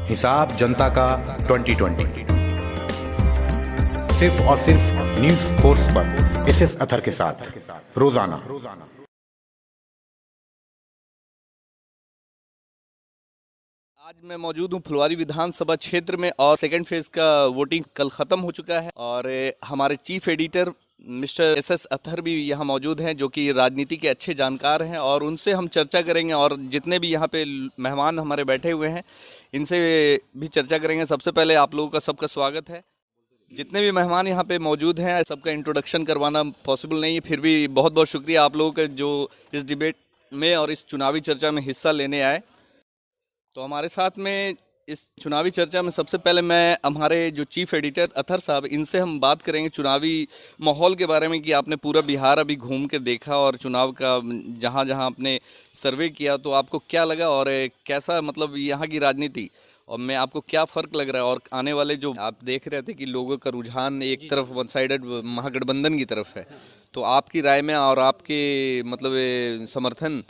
हिसाब जनता का 2020 सिर्फ और सिर्फ न्यूज फोर्स पर एसएस अतहर के साथ रोजाना। आज मैं मौजूद हूँ फुलवारी विधानसभा क्षेत्र में और सेकंड फेज का वोटिंग कल ख़त्म हो चुका है और हमारे chief editor mister SS Athar भी यहाँ मौजूद हैं जो कि राजनीति के अच्छे जानकार हैं और उनसे हम चर्चा करेंगे और जितने भी यहाँ पे मेहमान हमारे बैठे हुए हैं इनसे भी चर्चा करेंगे। सबसे पहले आप लोगों का सबका स्वागत है। जितने भी मेहमान यहाँ पे मौजूद हैं सबका इंट्रोडक्शन करवाना पॉसिबल नहीं है, फिर भी बहुत बहुत शुक्रिया आप लोगों का जो इस डिबेट में और इस चुनावी चर्चा में हिस्सा लेने आए। तो हमारे साथ में इस चुनावी चर्चा में सबसे पहले मैं हमारे जो चीफ एडिटर अतहर साहब इनसे हम बात करेंगे चुनावी माहौल के बारे में कि आपने पूरा बिहार अभी घूम के देखा और चुनाव का जहाँ जहाँ आपने सर्वे किया तो आपको क्या लगा और कैसा मतलब यहाँ की राजनीति और में आपको क्या फ़र्क लग रहा है और आने वाले जो आप देख रहे थे कि लोगों का रुझान एक तरफ वन साइडेड महागठबंधन की तरफ है, तो आपकी राय में और आपके मतलब समर्थन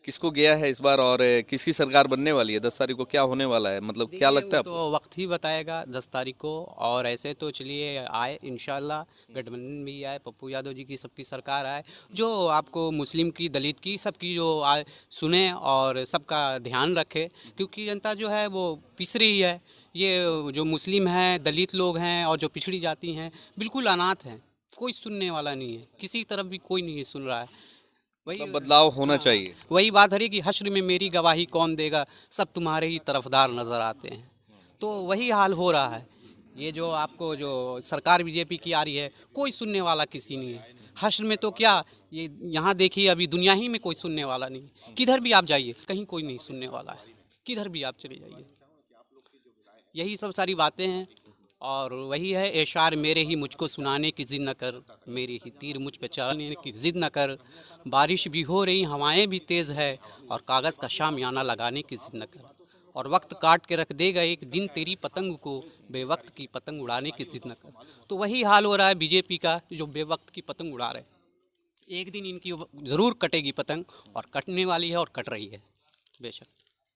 किसको गया है इस बार और किसकी सरकार बनने वाली है 10 तारीख को, क्या होने वाला है, मतलब क्या लगता है आपको? तो वक्त ही बताएगा 10 तारीख को। और ऐसे तो चलिए आए इंशाल्लाह गठबंधन भी आए, पप्पू यादव जी की सबकी सरकार आए जो आपको मुस्लिम की दलित की सबकी जो सुने और सबका ध्यान रखे, क्योंकि जनता जो है वो पिछड़ी ही है। ये जो मुस्लिम हैं, दलित लोग हैं और जो पिछड़ी जाति हैं बिल्कुल अनाथ हैं, कोई सुनने वाला नहीं है, किसी तरफ भी कोई नहीं सुन रहा है। वही बदलाव होना चाहिए। वही बात है कि हश्र में मेरी गवाही कौन देगा, सब तुम्हारे ही तरफदार नजर आते हैं। तो वही हाल हो रहा है। ये जो आपको जो सरकार बीजेपी की आ रही है कोई सुनने वाला किसी नहीं है। हश्र में तो क्या, ये यहाँ देखिए अभी दुनिया ही में कोई सुनने वाला नहीं, किधर भी आप जाइए कहीं कोई नहीं सुनने वाला है, किधर भी आप चले जाइए। यही सब सारी बातें हैं और वही है एशार मेरे ही मुझको सुनाने की जिद न कर, मेरे ही तीर मुझ पे चलाने की जिद न कर, बारिश भी हो रही हवाएं भी तेज़ है और कागज़ का शामियाना लगाने की जिद न कर, और वक्त काट के रख देगा एक दिन तेरी पतंग को, बेवक्त की पतंग उड़ाने की जिद न कर। तो वही हाल हो रहा है बीजेपी का, जो बेवक्त की पतंग उड़ा रहे। एक दिन इनकी ज़रूर कटेगी पतंग और कटने वाली है और कट रही है बेशक।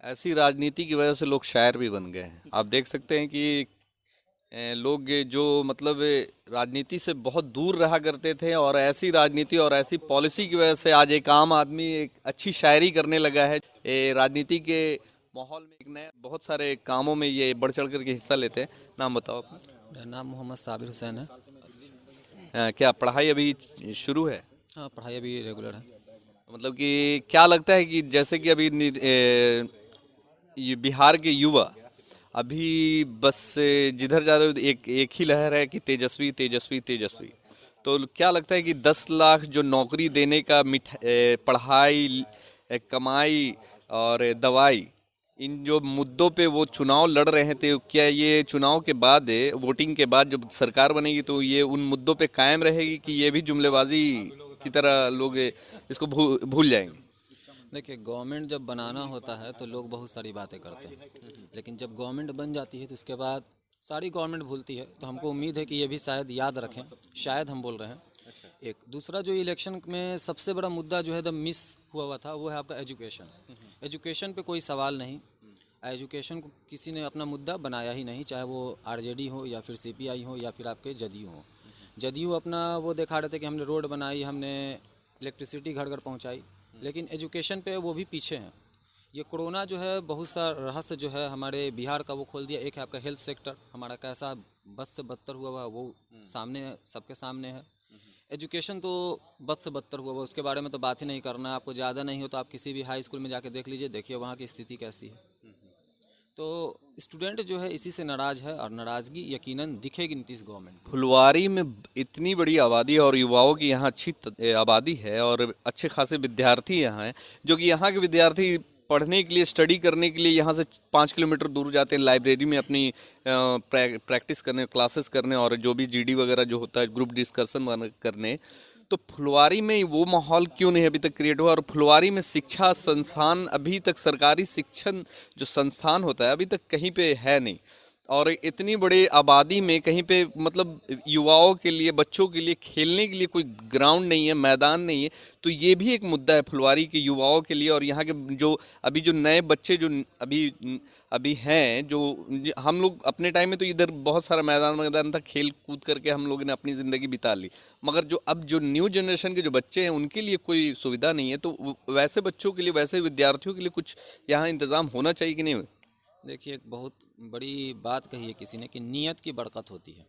ऐसी राजनीति की वजह से लोग शायर भी बन गए हैं। आप देख सकते हैं कि लोग जो मतलब राजनीति से बहुत दूर रहा करते थे और ऐसी राजनीति और ऐसी पॉलिसी की वजह से आज एक आम आदमी एक अच्छी शायरी करने लगा है। राजनीति के माहौल में एक नए बहुत सारे कामों में ये बढ़ चढ़ करके हिस्सा लेते हैं। नाम बताओ अपना। मेरा नाम मोहम्मद साबिर हुसैन है। क्या पढ़ाई अभी शुरू है? हाँ, पढ़ाई अभी रेगुलर है। मतलब कि क्या लगता है कि जैसे कि अभी ये बिहार के युवा अभी बस जिधर जा रहे हो एक ही लहर है कि तेजस्वी तेजस्वी तेजस्वी, तो क्या लगता है कि 10 लाख जो नौकरी देने का पढ़ाई कमाई और दवाई इन जो मुद्दों पे वो चुनाव लड़ रहे थे, क्या ये चुनाव के बाद वोटिंग के बाद जब सरकार बनेगी तो ये उन मुद्दों पे कायम रहेगी कि ये भी जुमलेबाजी की तरह लोग इसको भूल जाएंगे? देखिए, गवर्नमेंट जब बनाना होता है तो लोग बहुत सारी बातें करते हैं, लेकिन जब गवर्नमेंट बन जाती है तो उसके बाद सारी गवर्नमेंट भूलती है। तो हमको उम्मीद है कि ये भी शायद याद रखें, शायद हम बोल रहे हैं। एक दूसरा जो इलेक्शन में सबसे बड़ा मुद्दा जो है द मिस हुआ था वो है आपका एजुकेशन। एजुकेशन पे कोई सवाल नहीं, एजुकेशन को किसी ने अपना मुद्दा बनाया ही नहीं, चाहे वो आरजेडी हो या फिर सीपीआई हो या फिर आपके जदयू हो। जदयू अपना वो दिखा रहे थे कि हमने रोड बनाई, हमने इलेक्ट्रिसिटी घर घर पहुँचाई, लेकिन एजुकेशन पे वो भी पीछे हैं। ये कोरोना जो है बहुत सा रहस्य जो है हमारे बिहार का वो खोल दिया। एक है आपका हेल्थ सेक्टर, हमारा कैसा बद से बदतर हुआ वो सामने सबके सामने है। एजुकेशन तो बद से बदतर हुआ हुआ, उसके बारे में तो बात ही नहीं करना। आपको ज़्यादा नहीं हो तो आप किसी भी हाई स्कूल में जाके देख लीजिए, देखिए वहाँ की स्थिति कैसी है। तो स्टूडेंट जो है इसी से नाराज़ है और नाराज़गी यकीनन दिखेगी नीतीश गवर्नमेंट। फुलवारी में इतनी बड़ी आबादी और युवाओं की यहाँ अच्छी आबादी है और अच्छे खासे विद्यार्थी यहाँ हैं, जो कि यहाँ के विद्यार्थी पढ़ने के लिए स्टडी करने के लिए यहाँ से 5 किलोमीटर दूर जाते हैं लाइब्रेरी में अपनी प्रैक्टिस करने, क्लासेस करने और जो भी जीडी वगैरह जो होता है ग्रुप डिस्कशन करने। तो फुलवारी में वो माहौल क्यों नहीं अभी तक क्रिएट हुआ? और फुलवारी में शिक्षा संस्थान अभी तक सरकारी शिक्षण जो संस्थान होता है अभी तक कहीं पे है नहीं। और इतनी बड़ी आबादी में कहीं पे मतलब युवाओं के लिए, बच्चों के लिए खेलने के लिए कोई ग्राउंड नहीं है, मैदान नहीं है, तो ये भी एक मुद्दा है फुलवारी के युवाओं के लिए। और यहाँ के जो अभी जो नए बच्चे जो अभी अभी हैं, जो हम लोग अपने टाइम में तो इधर बहुत सारा मैदान था, खेल कूद करके हम लोगों ने अपनी ज़िंदगी बिता ली, मगर जो अब जो न्यू जनरेशन के जो बच्चे हैं उनके लिए कोई सुविधा नहीं है। तो वैसे बच्चों के लिए, वैसे विद्यार्थियों के लिए कुछ यहाँ इंतज़ाम होना चाहिए कि नहीं? देखिए, एक बहुत बड़ी बात कही है किसी ने कि नीयत की बरकत होती है।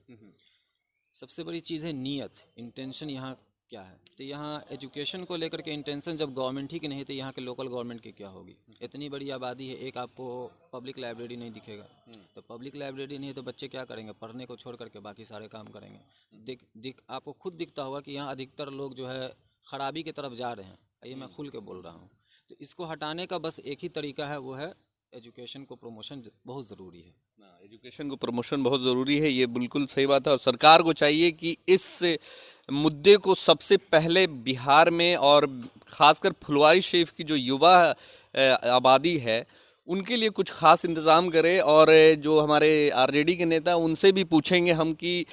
सबसे बड़ी चीज़ है नीयत, इंटेंशन यहाँ क्या है। तो यहाँ एजुकेशन को लेकर के इंटेंशन जब गवर्नमेंट ही की नहीं तो यहाँ के लोकल गवर्नमेंट की क्या होगी। इतनी बड़ी आबादी है, एक आपको पब्लिक लाइब्रेरी नहीं दिखेगा, तो पब्लिक लाइब्रेरी नहीं है तो बच्चे क्या करेंगे, पढ़ने को छोड़ करके बाकी सारे काम करेंगे। आपको खुद दिखता होगा कि यहाँ अधिकतर लोग जो है खराबी की तरफ जा रहे हैं, ये मैं खुल के बोल रहा हूँ। तो इसको हटाने का बस एक ही तरीका है, वो है एजुकेशन को प्रमोशन बहुत ज़रूरी है। एजुकेशन को प्रमोशन बहुत ज़रूरी है, ये बिल्कुल सही बात है। और सरकार को चाहिए कि इस मुद्दे को सबसे पहले बिहार में और ख़ासकर फुलवारी शरीफ की जो युवा आबादी है उनके लिए कुछ खास इंतज़ाम करे। और जो हमारे आरजेडी के नेता उनसे भी पूछेंगे हम कि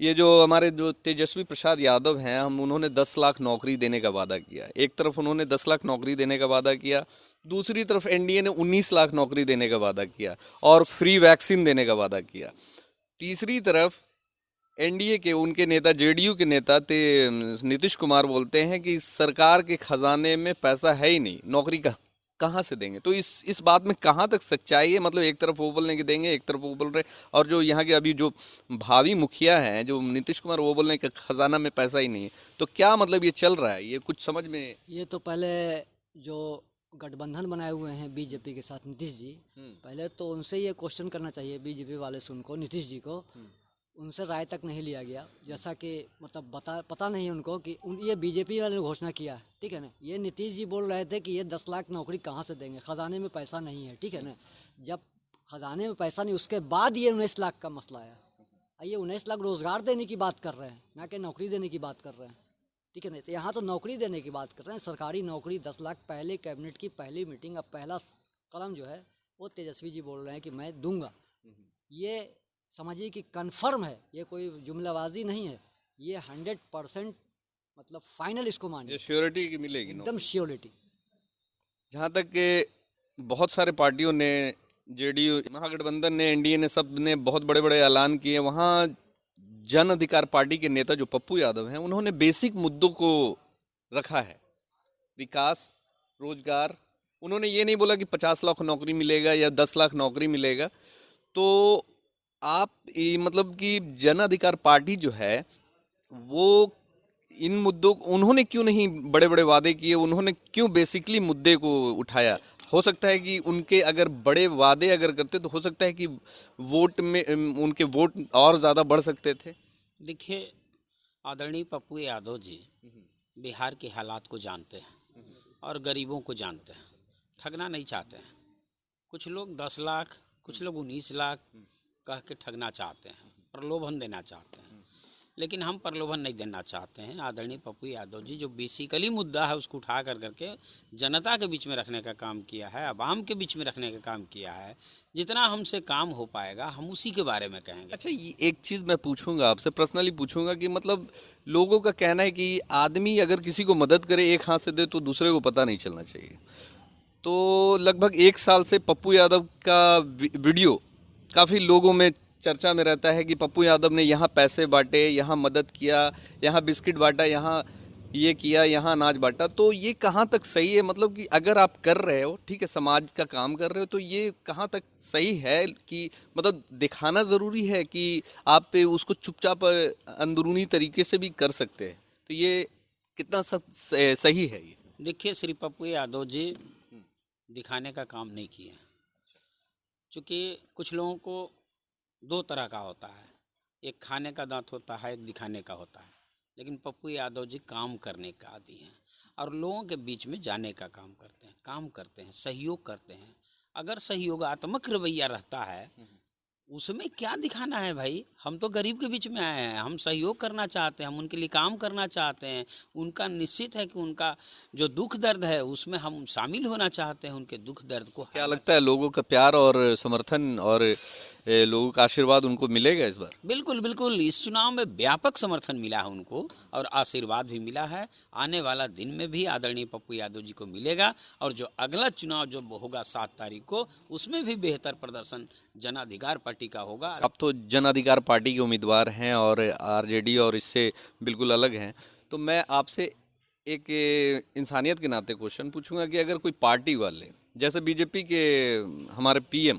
ये जो हमारे जो तेजस्वी प्रसाद यादव हैं, उन्होंने 10 लाख नौकरी देने का वादा किया। एक तरफ उन्होंने 10 लाख नौकरी देने का वादा किया, दूसरी तरफ एनडीए ने 19 लाख नौकरी देने का वादा किया और फ्री वैक्सीन देने का वादा किया। तीसरी तरफ एनडीए के उनके नेता, जेडीयू के नेता नीतीश कुमार बोलते हैं कि सरकार के खजाने में पैसा है ही नहीं, नौकरी कहाँ से देंगे। तो इस बात में कहाँ तक सच्चाई है? मतलब एक तरफ वो बोलने के देंगे, एक तरफ वो बोल रहे, और जो यहाँ के अभी जो भावी मुखिया हैं जो नीतीश कुमार, वो बोल रहे हैं कि खजाना में पैसा ही नहीं है। तो क्या मतलब ये चल रहा है, ये कुछ समझ में? ये तो पहले जो गठबंधन बनाए हुए हैं बीजेपी के साथ नीतीश जी, पहले तो उनसे ये क्वेश्चन करना चाहिए बीजेपी वाले से उनको, नीतीश जी को। उनसे राय तक नहीं लिया गया, जैसा कि मतलब पता नहीं उनको कि ये बीजेपी वाले ने घोषणा किया है, ठीक है ना। ये नीतीश जी बोल रहे थे कि ये 10 लाख नौकरी कहाँ से देंगे, खजाने में पैसा नहीं है, ठीक है ना। जब खजाने में पैसा नहीं, उसके बाद ये 19 लाख का मसला आया। ये 19 लाख रोजगार देने की बात कर रहे हैं, ना कि नौकरी देने की बात कर रहे हैं, ठीक है ना। तो यहाँ तो नौकरी देने की बात कर रहे हैं, सरकारी नौकरी 10 लाख। पहले कैबिनेट की पहली मीटिंग, अब पहला कदम जो है वो तेजस्वी जी बोल रहे हैं कि मैं दूंगा। ये समझिए कि कन्फर्म है, ये कोई जुमलाबाजी नहीं है, ये 100% मतलब फाइनल इसको मानिए, श्योरिटी की मिलेगी, एकदम श्योरिटी। जहाँ तक कि बहुत सारे पार्टियों ने, जेडीयू, महागठबंधन ने, एनडीए ने, सब ने बहुत बड़े बड़े ऐलान किए। वहाँ जन अधिकार पार्टी के नेता जो पप्पू यादव हैं, उन्होंने बेसिक मुद्दों को रखा है, विकास, रोजगार। उन्होंने ये नहीं बोला कि 50 लाख नौकरी मिलेगा या 10 लाख नौकरी मिलेगा। तो आप मतलब कि जन अधिकार पार्टी जो है वो इन मुद्दों, उन्होंने क्यों नहीं बड़े बड़े वादे किए, उन्होंने क्यों बेसिकली मुद्दे को उठाया? हो सकता है कि उनके अगर बड़े वादे अगर करते तो हो सकता है कि वोट में उनके वोट और ज़्यादा बढ़ सकते थे। देखिए, आदरणीय पप्पू यादव जी बिहार के हालात को जानते हैं और गरीबों को जानते हैं, ठगना नहीं चाहते हैं। कुछ लोग 10 लाख, कुछ लोग 19 लाख कह के ठगना चाहते हैं, प्रलोभन देना चाहते हैं, लेकिन हम प्रलोभन नहीं देना चाहते हैं। आदरणीय पप्पू यादव जी जो बेसिकली मुद्दा है उसको उठा कर करके जनता के बीच में रखने का काम किया है, आवाम के बीच में रखने का काम किया है। जितना हमसे काम हो पाएगा हम उसी के बारे में कहेंगे। अच्छा, ये एक चीज़ मैं पूछूंगा आपसे, पर्सनली पूछूंगा कि मतलब लोगों का कहना है कि आदमी अगर किसी को मदद करे, एक हाथ से दे तो दूसरे को पता नहीं चलना चाहिए। तो लगभग 1 साल से पप्पू यादव का वीडियो काफ़ी लोगों में चर्चा में रहता है कि पप्पू यादव ने यहाँ पैसे बांटे, यहाँ मदद किया, यहाँ बिस्किट बांटा, यहाँ ये किया, यहाँ अनाज बांटा। तो ये कहाँ तक सही है? मतलब कि अगर आप कर रहे हो, ठीक है, समाज का काम कर रहे हो, तो ये कहाँ तक सही है कि मतलब दिखाना ज़रूरी है कि आप उसको चुपचाप अंदरूनी तरीके से भी कर सकते हैं? तो ये कितना सही है? ये देखिए, श्री पप्पू यादव जी दिखाने का काम नहीं किए, क्योंकि कुछ लोगों को 2 तरह का होता है, एक खाने का दांत होता है, एक दिखाने का होता है। लेकिन पप्पू यादव जी काम करने का आदी हैं और लोगों के बीच में जाने का काम करते हैं, सहयोग करते हैं। अगर सहयोगात्मक रवैया रहता है उसमें क्या दिखाना है भाई? हम तो गरीब के बीच में आए हैं, हम सहयोग करना चाहते हैं, हम उनके लिए काम करना चाहते हैं। उनका निश्चित है कि उनका जो दुख दर्द है उसमें हम शामिल होना चाहते हैं, उनके दुख दर्द को। क्या लगता है लोगों का प्यार और समर्थन और लोगों का आशीर्वाद उनको मिलेगा इस बार? बिल्कुल बिल्कुल, इस चुनाव में व्यापक समर्थन मिला है उनको और आशीर्वाद भी मिला है। आने वाला दिन में भी आदरणीय पप्पू यादव जी को मिलेगा और जो अगला चुनाव जो होगा 7 तारीख को, उसमें भी बेहतर प्रदर्शन जन अधिकार पार्टी का होगा। आप तो जन अधिकार पार्टी के उम्मीदवार हैं और आरजेडी और इससे बिल्कुल अलग हैं, तो मैं आपसे एक इंसानियत के नाते क्वेश्चन पूछूंगा कि अगर कोई पार्टी वाले, जैसे बीजेपी के हमारे पीएम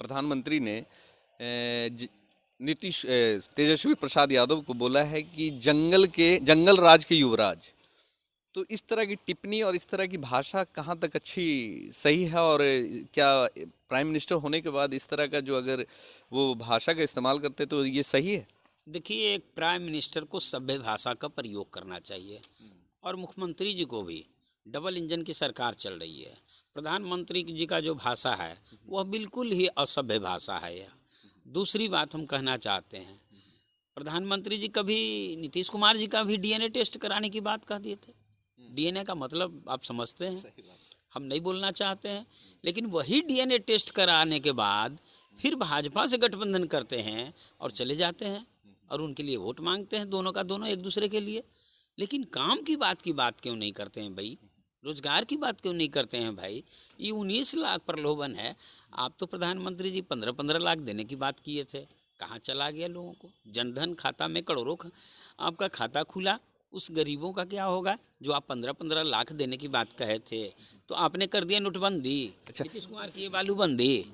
प्रधानमंत्री ने तेजस्वी प्रसाद यादव को बोला है कि जंगल राज के युवराज, तो इस तरह की टिप्पणी और इस तरह की भाषा कहाँ तक अच्छी सही है? और क्या प्राइम मिनिस्टर होने के बाद इस तरह का जो अगर वो भाषा का इस्तेमाल करते तो ये सही है? देखिए, एक प्राइम मिनिस्टर को सभ्य भाषा का प्रयोग करना चाहिए और मुख्यमंत्री जी को भी। डबल इंजन की सरकार चल रही है, प्रधानमंत्री जी का जो भाषा है वह बिल्कुल ही असभ्य भाषा है। यह दूसरी बात हम कहना चाहते हैं, प्रधानमंत्री जी कभी नीतीश कुमार जी का भी डीएनए टेस्ट कराने की बात कह दिए थे। डीएनए का मतलब आप समझते हैं, हम नहीं बोलना चाहते हैं, लेकिन वही डीएनए टेस्ट कराने के बाद फिर भाजपा से गठबंधन करते हैं और चले जाते हैं और उनके लिए वोट मांगते हैं, दोनों का दोनों एक दूसरे के लिए। लेकिन काम की बात क्यों नहीं करते हैं भाई? रोजगार की बात क्यों नहीं करते हैं भाई? ये 19 लाख प्रलोभन है। आप तो प्रधानमंत्री जी 15-15 लाख देने की बात किए थे, कहाँ चला गया लोगों को? जनधन खाता में करोड़ों आपका खाता खुला, उस गरीबों का क्या होगा जो आप 15-15 लाख देने की बात कहे थे? तो आपने कर दिया नोटबंदी। अच्छा, नीतीश कुमार की ये बालूबंदी।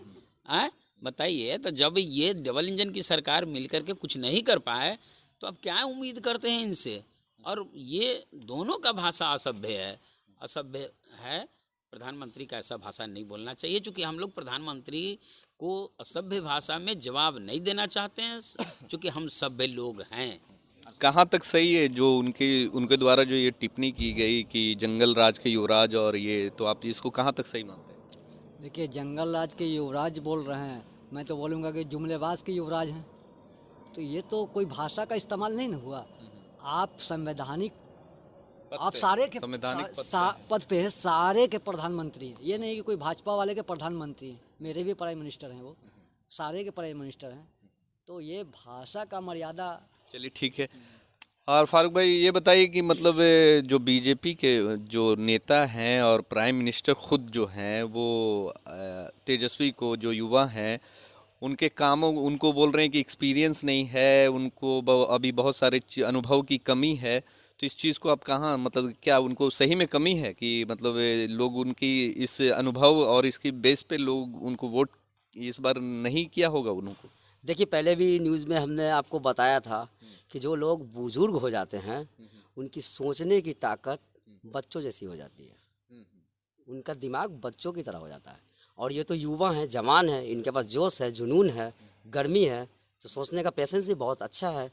बताइए, तो जब ये डबल इंजन की सरकार मिलकर के कुछ नहीं कर पाए तो अब क्या उम्मीद करते हैं इनसे? और ये दोनों का भाषा असभ्य है। प्रधानमंत्री का ऐसा भाषा नहीं बोलना चाहिए, क्योंकि हम लोग प्रधानमंत्री को असभ्य भाषा में जवाब नहीं देना चाहते हैं, क्योंकि हम सभ्य लोग हैं। कहाँ तक सही है जो उनके द्वारा जो ये टिप्पणी की गई कि जंगल राज के युवराज, और ये तो आप इसको कहाँ तक सही मानते हैं? देखिए, जंगल राज के युवराज बोल रहे हैं, मैं तो बोलूँगा कि जुमलेबाज के युवराज हैं। तो ये तो कोई भाषा का इस्तेमाल नहीं ना हुआ। आप संवैधानिक, आप सारे के पद पे है, सारे के प्रधानमंत्री हैं। ये नहीं कि कोई भाजपा वाले के प्रधानमंत्री हैं, मेरे भी प्राइम मिनिस्टर हैं, वो सारे के प्राइम मिनिस्टर हैं। तो ये भाषा का मर्यादा। चलिए ठीक है। और फारूक भाई ये बताइए कि मतलब जो बीजेपी के जो नेता हैं और प्राइम मिनिस्टर खुद जो हैं वो तेजस्वी को, जो युवा हैं, उनके कामों, उनको बोल रहे हैं कि एक्सपीरियंस नहीं है, उनको अभी बहुत सारे अनुभव की कमी है। तो इस चीज़ को आप कहाँ, मतलब क्या उनको सही में कमी है कि मतलब लोग उनकी इस अनुभव और इसकी बेस पे लोग उनको वोट इस बार नहीं किया होगा उनको? देखिए, पहले भी न्यूज़ में हमने आपको बताया था कि जो लोग बुजुर्ग हो जाते हैं उनकी सोचने की ताकत बच्चों जैसी हो जाती है, उनका दिमाग बच्चों की तरह हो जाता है। और ये तो युवा हैं, जवान हैं, इनके पास जोश है, जुनून है, गर्मी है, तो सोचने का पेशेंस भी बहुत अच्छा है।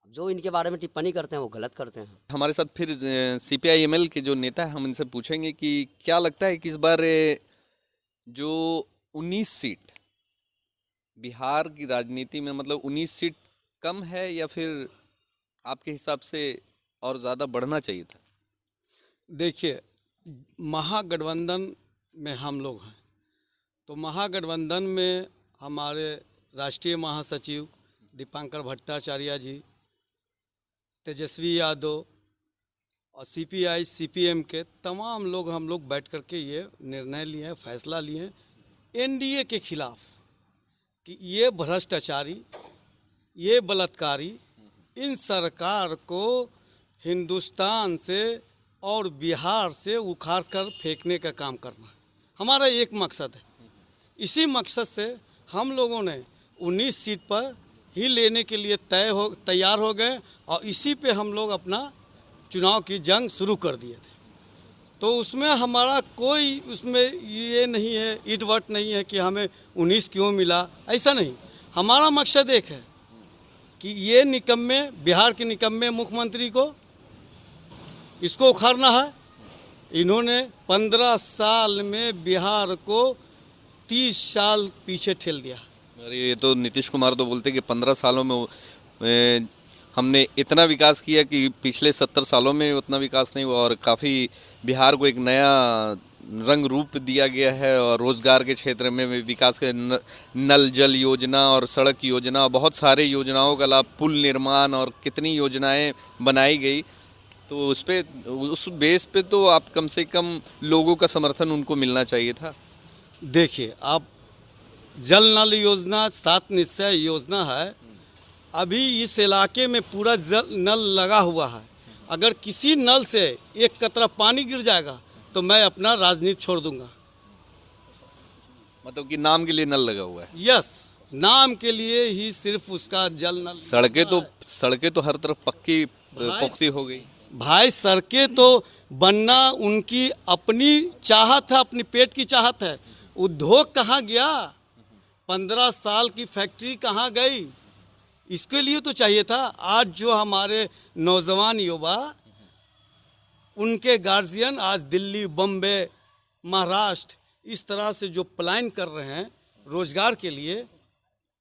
जो इनके बारे में टिप्पणी करते हैं वो गलत करते हैं। हमारे साथ फिर CPI-ML के जो नेता हैं, हम इनसे पूछेंगे कि क्या लगता है कि इस बार जो 19 सीट बिहार की राजनीति में, मतलब 19 सीट कम है या फिर आपके हिसाब से और ज़्यादा बढ़ना चाहिए था? देखिए, महागठबंधन में हम लोग हैं, तो महागठबंधन में हमारे राष्ट्रीय महासचिव दीपांकर भट्टाचार्य जी, तेजस्वी यादव और CPI CPM के तमाम लोग, हम लोग बैठ कर के ये निर्णय लिए हैं, फैसला लिए हैं NDA के खिलाफ कि ये भ्रष्टाचारी, ये बलात्कारी, इन सरकार को हिंदुस्तान से और बिहार से उखाड़ कर फेंकने का काम करना हमारा एक मकसद है। इसी मकसद से हम लोगों ने 19 सीट पर ही लेने के लिए तैयार हो गए और इसी पे हम लोग अपना चुनाव की जंग शुरू कर दिए थे। तो उसमें हमारा कोई उसमें ये नहीं है, इटवट नहीं है कि हमें 19 क्यों मिला, ऐसा नहीं। हमारा मकसद एक है कि ये निकम्मे, बिहार के निकम्मे मुख्यमंत्री को, इसको उखाड़ना है। इन्होंने 15 साल में बिहार को 30 साल पीछे ठेल दिया। अरे ये तो नीतीश कुमार तो बोलते कि 15 सालों में हमने इतना विकास किया कि पिछले 70 सालों में उतना विकास नहीं हुआ, और काफ़ी बिहार को एक नया रंग रूप दिया गया है और रोजगार के क्षेत्र में भी विकास के नल जल योजना और सड़क योजना, बहुत सारे योजनाओं का लाभ, पुल निर्माण और कितनी योजनाएं बनाई गई। तो उस बेस पे तो आप कम से कम लोगों का समर्थन उनको मिलना चाहिए था। देखिए, आप जल नल योजना 7 निश्चय योजना है, अभी इस इलाके में पूरा जल नल लगा हुआ है। अगर किसी नल से एक कतरा पानी गिर जाएगा तो मैं अपना राजनीति छोड़ दूंगा। मतलब कि नाम के लिए नल लगा हुआ है। यस, नाम के लिए ही सिर्फ उसका जल नल। सड़कें तो हर तरफ पक्की पुख्ती हो गई भाई। सड़कें तो बनना उनकी अपनी चाहत है, अपनी पेट की चाहत है। उद्योग कहाँ गया? 15 साल की फैक्ट्री कहाँ गई? इसके लिए तो चाहिए था। आज जो हमारे नौजवान युवा, उनके गार्जियन आज दिल्ली, बम्बे, महाराष्ट्र इस तरह से जो प्लान कर रहे हैं रोजगार के लिए,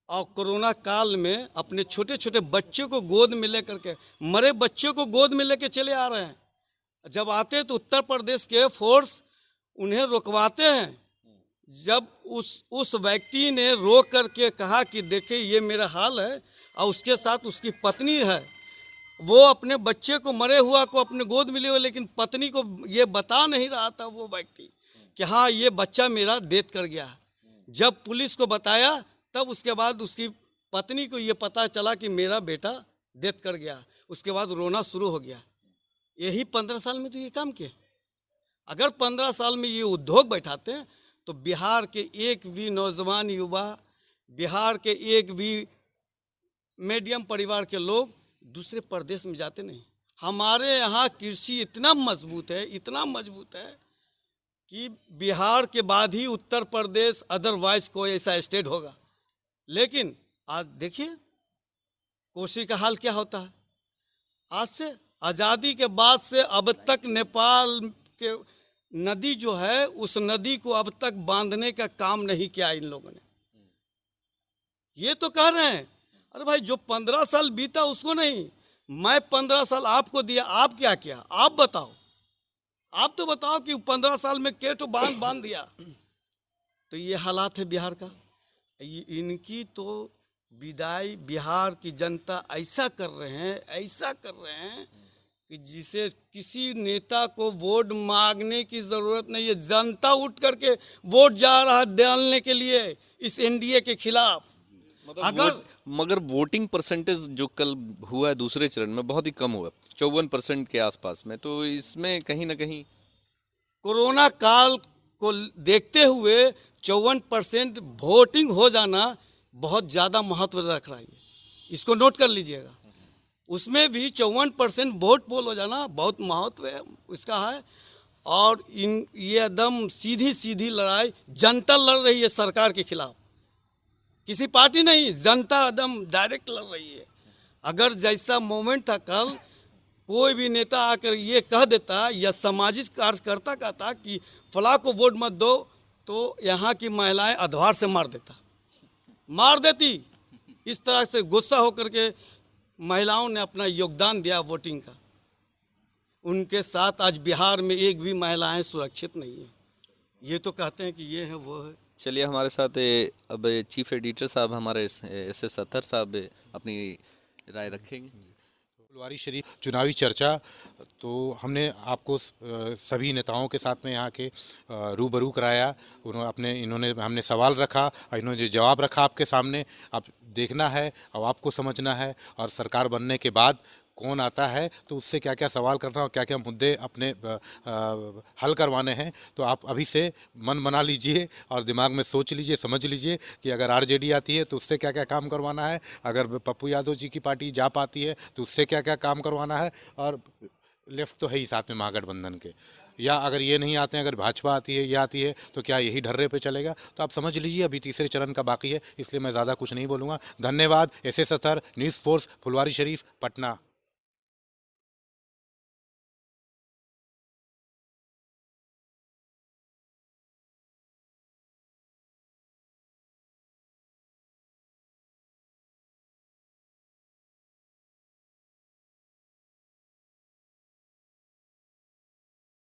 और कोरोना काल में अपने छोटे छोटे बच्चों को गोद में लेकर के, मरे बच्चों को गोद में लेके चले आ रहे हैं। जब आते तो उत्तर प्रदेश के फोर्स उन्हें रुकवाते हैं। जब उस व्यक्ति ने रोक करके कहा कि देखिए ये मेरा हाल है, और उसके साथ उसकी पत्नी है, वो अपने बच्चे को, मरे हुआ को अपने गोद में लिए, लेकिन पत्नी को ये बता नहीं रहा था वो व्यक्ति कि हाँ ये बच्चा मेरा डेथ कर गया। जब पुलिस को बताया तब उसके बाद उसकी पत्नी को ये पता चला कि मेरा बेटा डेथ कर गया। उसके बाद रोना शुरू हो गया। यही 15 साल में तो ये काम किया। अगर 15 साल में ये उद्योग बैठाते हैं तो बिहार के एक भी नौजवान युवा, बिहार के एक भी मीडियम परिवार के लोग दूसरे प्रदेश में जाते नहीं। हमारे यहाँ कृषि इतना मजबूत है, इतना मजबूत है कि बिहार के बाद ही उत्तर प्रदेश, अदरवाइज कोई ऐसा स्टेट होगा। लेकिन आज देखिए कोसी का हाल क्या होता है। आज से आज़ादी के बाद से अब तक नेपाल के नदी जो है, उस नदी को अब तक बांधने का काम नहीं किया इन लोगों ने। ये तो कह रहे हैं अरे भाई जो 15 साल बीता उसको नहीं, मैं 15 साल आपको दिया, आप क्या किया? आप बताओ, आप तो बताओ कि 15 साल में के तो बांध दिया। तो ये हालात है बिहार का। इनकी तो विदाई बिहार की जनता ऐसा कर रहे हैं कि जिसे किसी नेता को वोट मांगने की जरूरत नहीं है। जनता उठ करके वोट जा रहा है डालने के लिए इस एनडीए के खिलाफ। मगर वोटिंग परसेंटेज जो कल हुआ है दूसरे चरण में बहुत ही कम हुआ, 54% के आसपास में। तो इसमें कहीं ना कहीं कोरोना काल को देखते हुए 54% वोटिंग हो जाना बहुत ज़्यादा महत्व रख रहा है। इसको नोट कर लीजिएगा। उसमें भी 54% वोट पोल हो जाना बहुत महत्व है इसका है। और ये एकदम सीधी लड़ाई जनता लड़ रही है सरकार के खिलाफ, किसी पार्टी नहीं, जनता एकदम डायरेक्ट लड़ रही है। अगर जैसा मोमेंट था कल, कोई भी नेता आकर ये कह देता या सामाजिक कार्यकर्ता कहता कि फलां को वोट मत दो, तो यहाँ की महिलाएं अधवार से मार देती। इस तरह से गुस्सा होकर के महिलाओं ने अपना योगदान दिया वोटिंग का। उनके साथ आज बिहार में एक भी महिलाएं सुरक्षित नहीं है। ये तो कहते हैं कि ये है वो है। चलिए, हमारे साथ अब चीफ एडिटर साहब हमारे एसएस अत्तर साहब अपनी राय रखेंगे। फुलवारी शरीफ चुनावी चर्चा तो हमने आपको सभी नेताओं के साथ में यहाँ के रूबरू कराया। इन्होंने हमने सवाल रखा और इन्होंने जो जवाब रखा आपके सामने, आप देखना है और आपको समझना है। और सरकार बनने के बाद कौन आता है तो उससे क्या क्या सवाल करना और क्या क्या मुद्दे अपने हल करवाने हैं, तो आप अभी से मन बना लीजिए और दिमाग में सोच लीजिए, समझ लीजिए कि अगर आरजेडी आती है तो उससे क्या क्या काम करवाना है, अगर पप्पू यादव जी की पार्टी जाप आती है तो उससे क्या क्या काम करवाना है। और लेफ्ट तो है ही साथ में महागठबंधन के, या अगर ये नहीं आते हैं, अगर भाजपा आती है या आती है तो क्या यही ढर्रे पे चलेगा। तो आप समझ लीजिए अभी तीसरे चरण का बाकी है, इसलिए मैं ज़्यादा कुछ नहीं बोलूँगा। धन्यवाद। एसएस अत्तर, न्यूज़ फोर्स, फुलवारी शरीफ, पटना।